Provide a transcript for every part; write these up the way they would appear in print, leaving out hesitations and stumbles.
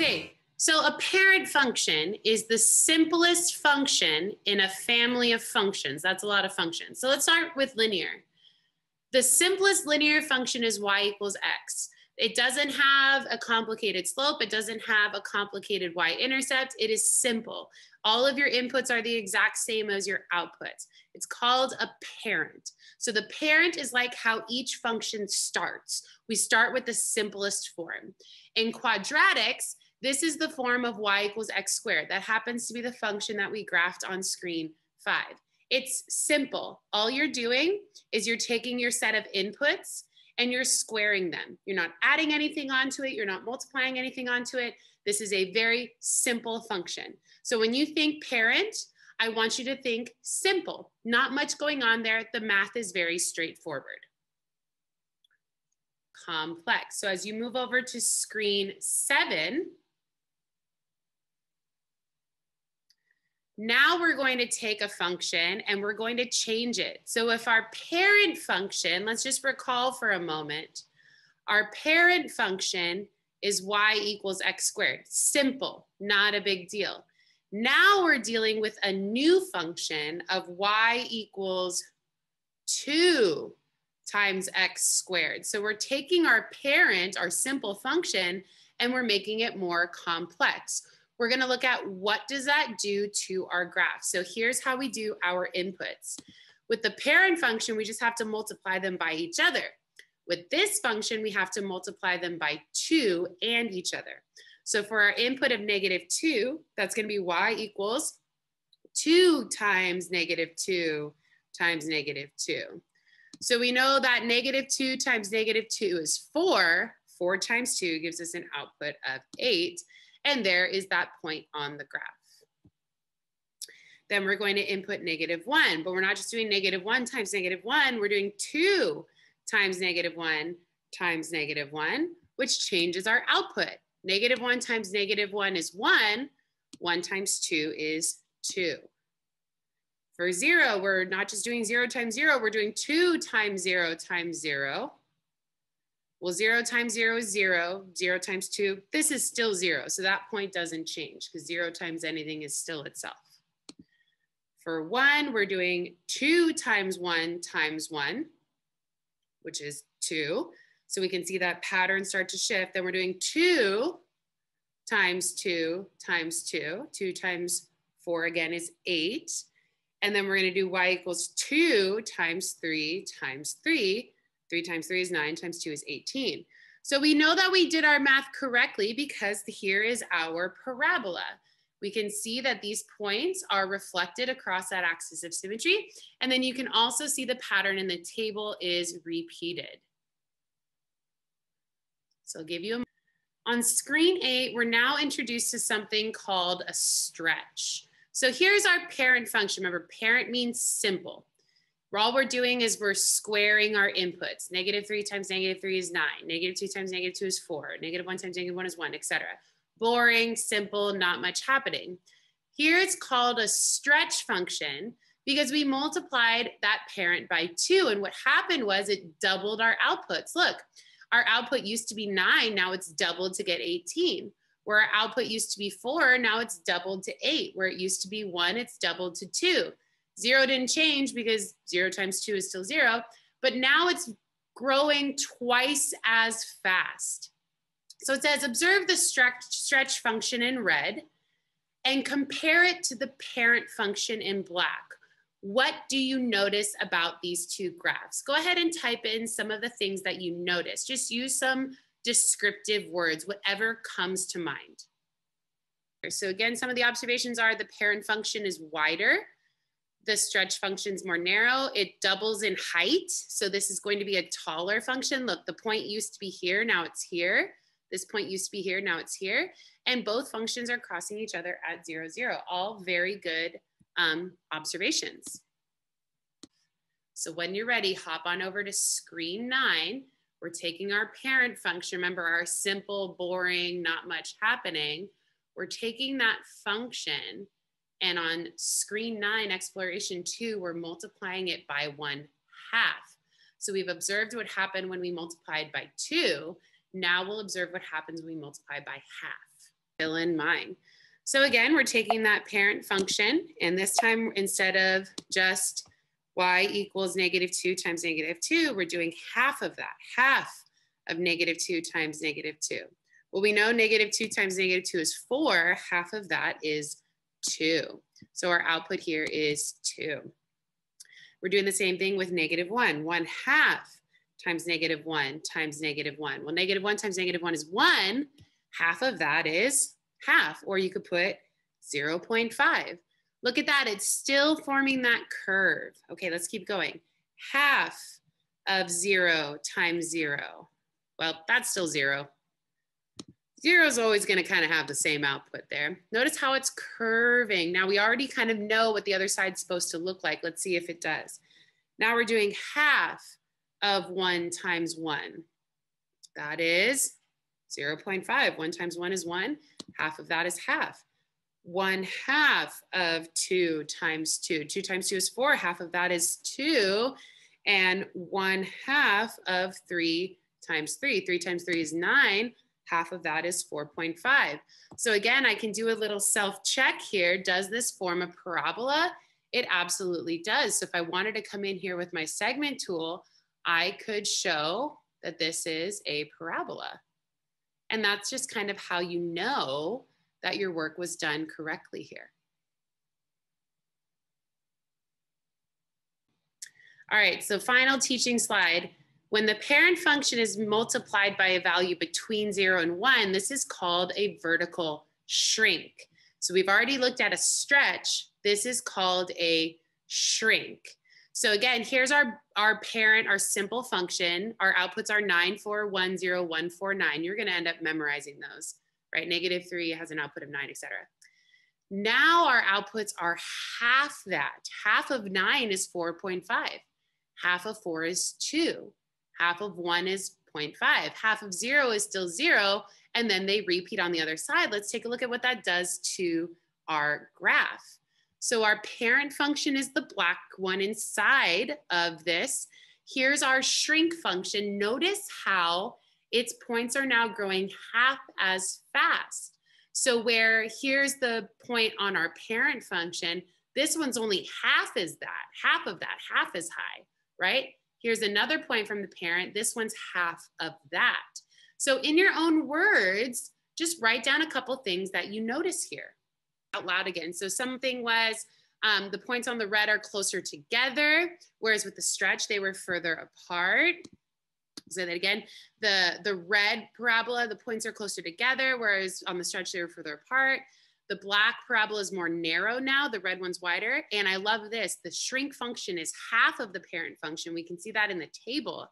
Okay, so a parent function is the simplest function in a family of functions. That's a lot of functions. So let's start with linear. The simplest linear function is y equals x. It doesn't have a complicated slope. It doesn't have a complicated y-intercept. It is simple. All of your inputs are the exact same as your outputs. It's called a parent. So the parent is like how each function starts. We start with the simplest form. In quadratics, this is the form of y equals x squared. That happens to be the function that we graphed on screen 5. It's simple. All you're doing is you're taking your set of inputs and you're squaring them. You're not adding anything onto it. You're not multiplying anything onto it. This is a very simple function. So when you think parent, I want you to think simple. Not much going on there. The math is very straightforward. Complex. So as you move over to screen 7, now we're going to take a function and we're going to change it. So if our parent function, let's just recall for a moment, our parent function is y equals x squared. Simple, not a big deal. Now we're dealing with a new function of y equals 2 times x squared. So we're taking our parent, our simple function, and we're making it more complex. We're going to look at what does that do to our graph. So here's how we do our inputs. With the parent function, we just have to multiply them by each other. With this function, we have to multiply them by 2 and each other. So for our input of -2, that's going to be y equals 2 times -2 times -2. So we know that -2 times -2 is 4. 4 times 2 gives us an output of 8. And there is that point on the graph. Then we're going to input -1, but we're not just doing -1 times -1, we're doing 2 times -1 times -1, which changes our output. -1 times -1 is 1, 1 times 2 is 2. For 0, we're not just doing 0 times 0, we're doing 2 times 0 times 0. Well, 0 times 0 is 0, 0 times 2, this is still 0. So that point doesn't change because 0 times anything is still itself. For 1, we're doing 2 times 1 times 1, which is 2. So we can see that pattern start to shift. Then we're doing 2 times 2 times 2. 2 times 4 again is 8. And then we're going to do y equals 2 times 3 times 3. 3 times 3 is 9, times 2 is 18. So we know that we did our math correctly because here is our parabola. We can see that these points are reflected across that axis of symmetry. And then you can also see the pattern in the table is repeated. So I'll give you a... On screen 8, we're now introduced to something called a stretch. So here's our parent function. Remember, parent means simple. All we're doing is we're squaring our inputs. -3 times -3 is 9. -2 times -2 is 4. -1 times -1 is 1, etc. Boring, simple, not much happening. Here it's called a stretch function because we multiplied that parent by 2. And what happened was it doubled our outputs. Look, our output used to be 9. Now it's doubled to get 18. Where our output used to be 4, now it's doubled to 8. Where it used to be 1, it's doubled to 2. 0 didn't change because 0 times 2 is still 0, but now it's growing twice as fast. So it says, observe the stretch function in red and compare it to the parent function in black. What do you notice about these two graphs? Go ahead and type in some of the things that you notice. Just use some descriptive words, whatever comes to mind. So again, some of the observations are the parent function is wider. The stretch function is more narrow. It doubles in height. So this is going to be a taller function. Look, the point used to be here, now it's here. This point used to be here, now it's here. And both functions are crossing each other at 0, 0. All very good observations. So when you're ready, hop on over to screen 9. We're taking our parent function. Remember, our simple, boring, not much happening. We're taking that function, and on screen 9, exploration 2, we're multiplying it by 1/2. So we've observed what happened when we multiplied by 2. Now we'll observe what happens when we multiply by half. fill in mine. So again, we're taking that parent function, and this time instead of just y equals -2 times -2, we're doing half of that, half of -2 times -2. Well, we know -2 times -2 is 4, half of that is 2. So our output here is 2. We're doing the same thing with -1, 1/2 times -1 times -1. Well, -1 times -1 is 1, half of that is half, or you could put 0.5. Look at that, it's still forming that curve. Okay, let's keep going. Half of 0 times 0. Well, that's still 0. 0 is always gonna kind of have the same output there. Notice how it's curving. Now we already kind of know what the other side's supposed to look like. Let's see if it does. Now we're doing half of 1 times 1. That is 0.5. 1 times 1 is 1. Half of that is half. 1/2 of 2 times 2. 2 times 2 is 4. Half of that is 2. And 1/2 of 3 times 3. 3 times 3 is 9. Half of that is 4.5. So again, I can do a little self-check here. Does this form a parabola? It absolutely does. So if I wanted to come in here with my segment tool, I could show that this is a parabola. And that's just kind of how you know that your work was done correctly here. All right, so final teaching slide. When the parent function is multiplied by a value between 0 and 1, this is called a vertical shrink. So we've already looked at a stretch. This is called a shrink. So again, here's our parent, our simple function. Our outputs are 9, 4, 1, 0, 1, 4, 9. You're gonna end up memorizing those, right? -3 has an output of 9, etc. Now our outputs are half that. Half of 9 is 4.5. Half of 4 is 2. Half of 1 is 0.5. Half of 0 is still 0. And then they repeat on the other side. Let's take a look at what that does to our graph. So our parent function is the black one inside of this. Here's our shrink function. Notice how its points are now growing half as fast. So where here's the point on our parent function, this one's only half as that, half of that, half as high, right? Here's another point from the parent. This one's half of that. So in your own words, just write down a couple things that you notice here out loud again. So something was the points on the red are closer together, whereas with the stretch, they were further apart. Say that again. The red parabola, the points are closer together, whereas on the stretch, they were further apart. The black parabola is more narrow now. The red one's wider. And I love this. The shrink function is half of the parent function. We can see that in the table.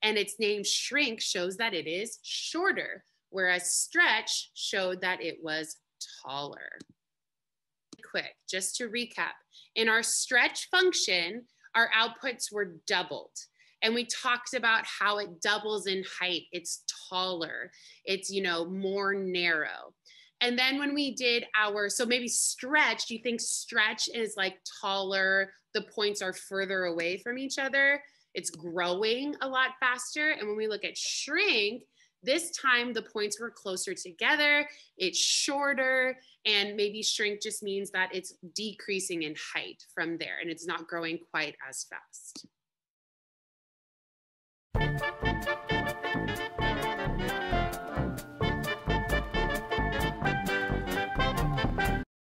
And its name shrink shows that it is shorter, whereas stretch showed that it was taller. Quick, just to recap. In our stretch function, our outputs were doubled. And we talked about how it doubles in height. It's taller. It's, more narrow. And then when we did so maybe stretch, do you think stretch is like taller? The points are further away from each other. It's growing a lot faster. And when we look at shrink, this time the points were closer together. It's shorter. And maybe shrink just means that it's decreasing in height from there. And it's not growing quite as fast.